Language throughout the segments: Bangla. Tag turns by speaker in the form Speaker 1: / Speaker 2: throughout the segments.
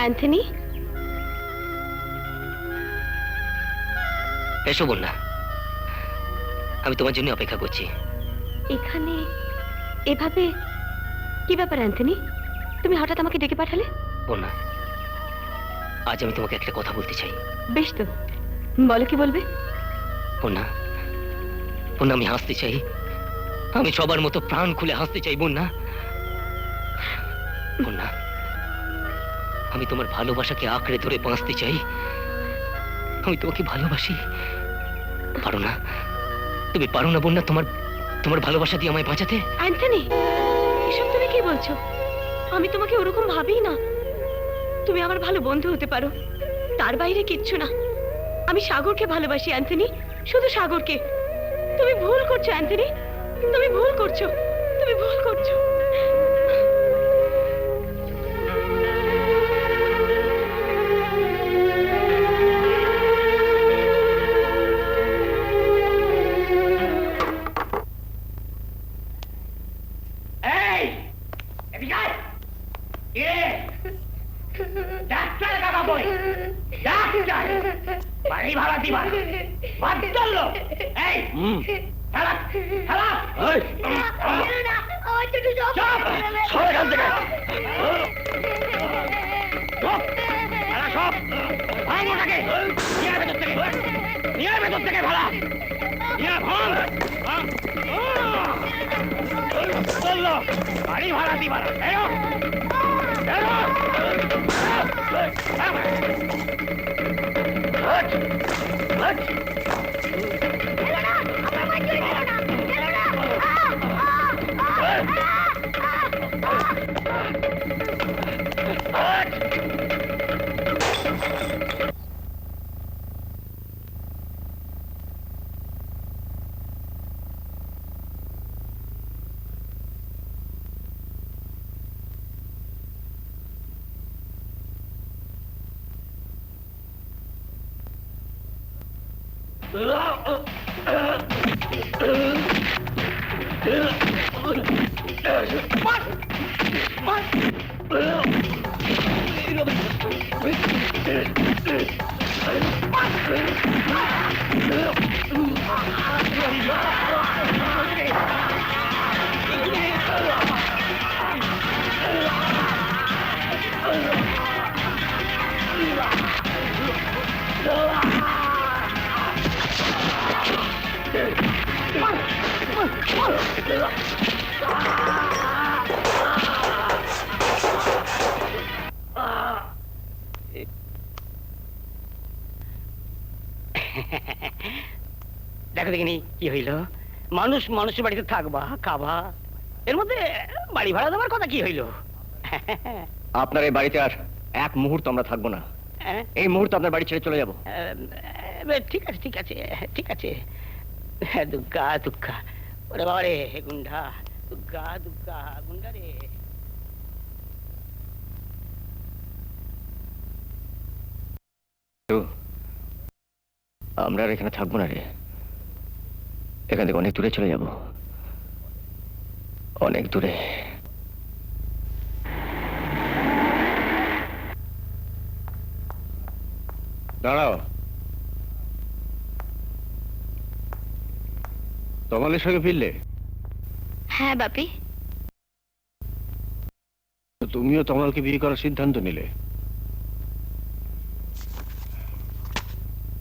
Speaker 1: অ্যান্থনি,
Speaker 2: এসো বন্যা, আমি তোমার জন্য অপেক্ষা করছি।
Speaker 1: এখানে এভাবে কি ব্যাপার অ্যান্থনি? তুমি হঠাৎ আমাকে ডেকে পাঠালে?
Speaker 2: বন্যা, আজ আমি তোমাকে একটা কথা বলতে চাই।
Speaker 1: বেশ তো, বলো কি বলবে।
Speaker 2: বন্যা, বন্যা, আমি হাসতে চাই। আমি সবার মতো প্রাণ খুলে হাসতে চাই বন্যা। বন্যা, আমি তোমার ভালোবাসাকে আঁকড়ে ধরে বাঁচতে চাই। আমি তোমাকে ভালোবাসি। পারো না? তুমি পারো না বন্যা তোমার তোমার ভালোবাসা দিয়ে আমায় বাঁচাতে?
Speaker 1: অ্যান্থনি, এসব তুমি কি বলছো? আমি তোমাকে ওরকম ভাবিই না। তুমি আমার ভালো বন্ধু হতে পারো, তার বাইরে কিচ্ছু না। আমি সাগরকে ভালোবাসি অ্যান্থনি, শুধু সাগরকে। তুমি ভুল করছো অ্যান্থনি, তুমি ভুল করছো, তুমি ভুল করছো।
Speaker 3: ডাক্তার কাকা বই, ডাক্তার বাড়ি ভাড়া দিবা, বাদ চললো। এই খেলা খেলা, সব এখান থেকে খেলা সব ভাঙোটাকে নিয়ে ভেতর থেকে, নিয়ে ভেতর থেকে ভাড়া নিয়ে ভাঙ চললো। বাড়ি ভাড়া দিবা না, বেরো বেরো। দেখো দেখিনি কি হইল? মানুষ মানুষের বাড়িতে থাকবা, খাবা, এর মধ্যে বাড়ি ভাড়া দেওয়ার কথা কি হইল?
Speaker 2: আপনার এই বাড়িতে আর এক মুহূর্ত আমরা থাকবো না। এই মুহূর্তে আপনার বাড়ি ছেড়ে চলে যাবো।
Speaker 3: ঠিক আছে ঠিক আছে ঠিক আছে। দুর্গা দুর্গা, ওরে বাবা রে গুন্ডা, দুর্গা দুর্গা গুন্ডা রে।
Speaker 2: আমরা আর এখানে থাকবো না রে, এখান থেকে অনেক দূরে চলে যাব, অনেক দূরে।
Speaker 4: দাঁড়াও, তমালের সঙ্গে ফিরলে?
Speaker 1: হ্যাঁ বাপি।
Speaker 4: তুমিও তমালকে বিয়ে করার সিদ্ধান্ত নিলে,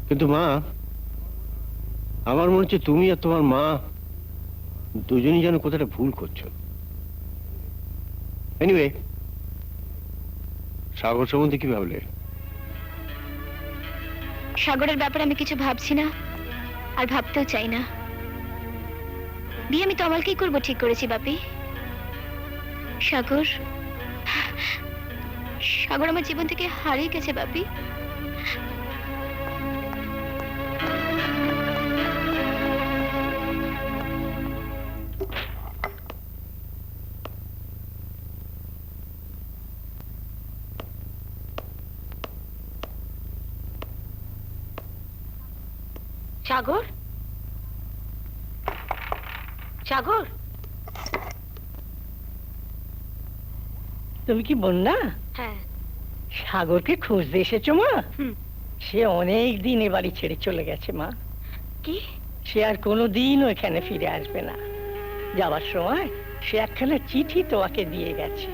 Speaker 4: কিন্তু মা, আমার মনে হচ্ছে তুমি আর তোমার মা দুজনই যেন কোথাটা ভুল করছো। এনিওয়ে, সাগর সম্বন্ধে কি ভাবলে?
Speaker 1: সাগরের ব্যাপারে আমি কিছু ভাবছি না, আর ভাবতেও চাই না। বিয়ে আমি তমালকেই করবো ঠিক করেছি বাপি। সাগর, সাগর আমার জীবন থেকে হারিয়ে গেছে বাপি। সাগর, সাগর,
Speaker 3: তুমি কি বন্যা?
Speaker 1: হ্যাঁ
Speaker 3: সাগরকে খুঁজতে এসেছো মা?
Speaker 1: হুম।
Speaker 3: সে অনেক দিন এ বাড়ি ছেড়ে চলে গেছে মা।
Speaker 1: কি?
Speaker 3: সে আর কোনোদিনও এখানে ফিরে আসবে না। যাবার সময় সে একখানা চিঠি তোমাকে দিয়ে গেছে।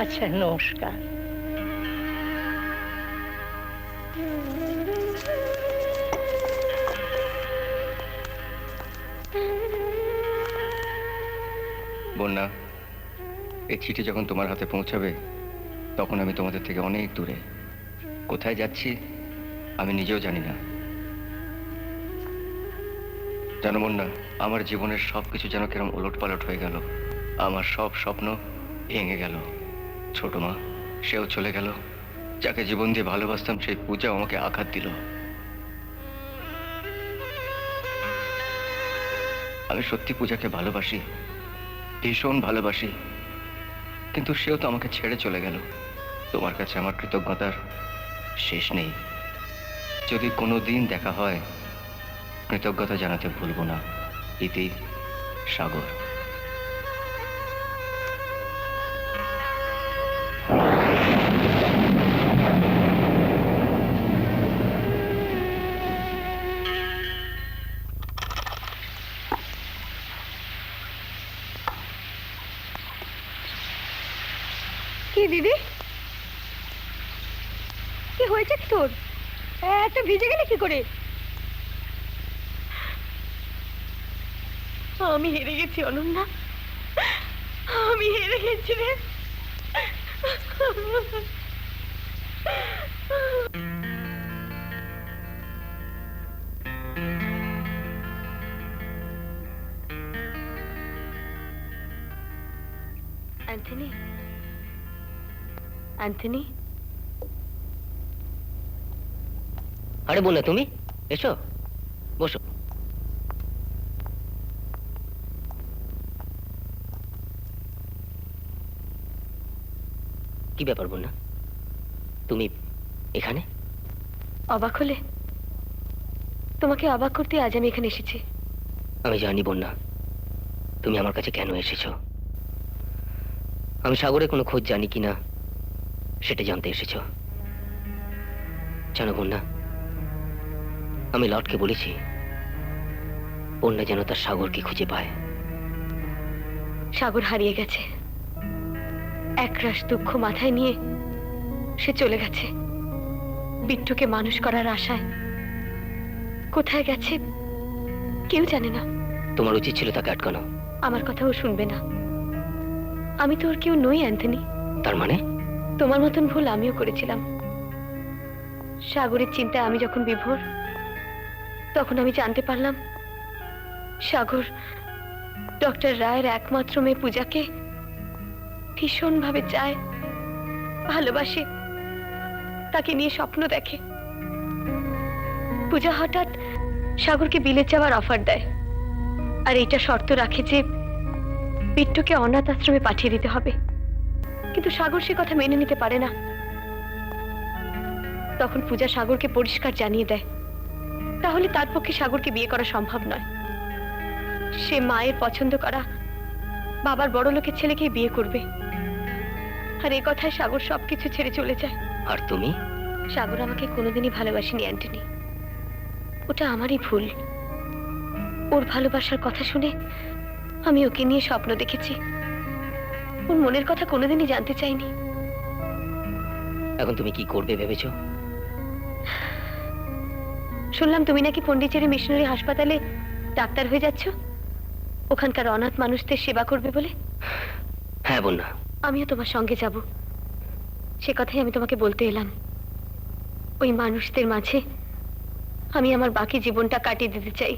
Speaker 3: আচ্ছা, নমস্কার।
Speaker 5: বন্যা, এই চিঠি যখন তোমার হাতে পৌঁছাবে তখন আমি তোমাদের থেকে অনেক দূরে। কোথায় যাচ্ছি আমি নিজেও জানি না। জানো বন্যা, আমার জীবনের সবকিছু যেন কিরম ওলটপালট হয়ে গেল। আমার সব স্বপ্ন ভেঙে গেল। ছোট মা, সেও চলে গেল। যাকে জীবন দিয়ে ভালোবাসতাম সেই পূজা আমাকে আঘাত দিল। আমি সত্যি পূজাকে ভালোবাসি, ভীষণ ভালোবাসি, কিন্তু সেও তো আমাকে ছেড়ে চলে গেল। তোমার কাছে আমার কৃতজ্ঞতার শেষ নেই। যদি কোনো দিন দেখা হয় কৃতজ্ঞতা জানাতে ভুলবো না। ইতি, সাগর।
Speaker 1: কি দিদি, কি হয়েছে কি তোর? এত ভিজে গেলে কি করে? আমি হেরে গেছি অনন্যা, আমি হেরে গেছি রে। অ্যান্থনি, অ্যান্থনি,
Speaker 2: আরে বন্যা, তুমি এসো, বসো। কি ব্যাপার বন্যা, তুমি এখানে?
Speaker 1: অবাক হলে? তোমাকে অবাক করতে আজ আমি এখানে এসেছি।
Speaker 2: আমি জানি বন্যা, তুমি আমার কাছে কেন এসেছো। আমি সাগরের কোনো খোঁজ জানি কিনা সেটা জানতে এসেছো। জানো বন্যা, আমি লর্ডকে বলেছি বন্যা যেন তার সাগরকে খুঁজে পায়।
Speaker 1: সাগর হারিয়ে গেছে, একরাশ দুঃখ মাথায় নিয়ে সে চলে গেছে বিট্টুকে মানুষ করার আশায়। কোথায় গেছে কেউ জানে না।
Speaker 2: তোমার উচিত ছিল তাকে আটকানো।
Speaker 1: আমার কথাও শুনবে না। আমি তো ওর কেউ নই অ্যান্থনি।
Speaker 2: তার মানে?
Speaker 1: তোমার মতন ভুল আমিও করেছিলাম। সাগরের চিন্তায় আমি যখন বিভোর, তখন আমি জানতে পারলাম সাগর ডক্টর রায়ের একমাত্র মেয়ে পূজাকে ভীষণভাবে চায়, ভালোবাসে, তাকে নিয়ে স্বপ্ন দেখে। পূজা হঠাৎ সাগরকে বিলেত যাওয়ার অফার দেয়, আর এইটা শর্ত রাখে যে বিট্টুকে অনাথ আশ্রমে পাঠিয়ে দিতে হবে। কিন্তু সাগর সে কথা মেনে নিতে পারে না। তখন পূজা সাগরকে পরিষ্কার জানিয়ে দেয় তাহলে তার পক্ষে সাগরকে বিয়ে করা সম্ভব নয়। সে মায়ের পছন্দ করা বাবার বড় লোকের ছেলেকেই বিয়ে করবে। আর এই কথায় সাগর সবকিছু ছেড়ে চলে যায়।
Speaker 2: আর তুমি?
Speaker 1: সাগর আমাকে কোনোদিনই ভালোবাসেনি অ্যান্টনি, ওটা আমারই ভুল। ওর ভালোবাসার কথা শুনে আমি ওকে নিয়ে স্বপ্ন দেখেছি। ওর মনের কথা কোনোদিনই জানতে চাইনি।
Speaker 2: এখন তুমি কি করবে ভেবেছো?
Speaker 1: শুনলাম তুমি নাকি পন্ডিচেরি মিশনারি হাসপাতালে ডাক্তার হয়ে যাচ্ছ, ওখানকার অনাথ মানুষদের সেবা করবে বলে।
Speaker 2: হ্যাঁ বন্যা,
Speaker 1: আমিও তোমার সঙ্গে যাব, সে কথাই আমি তোমাকে বলতে এলাম। ওই মানুষদের মাঝে আমি আমার বাকি জীবনটা কাটিয়ে দিতে চাই।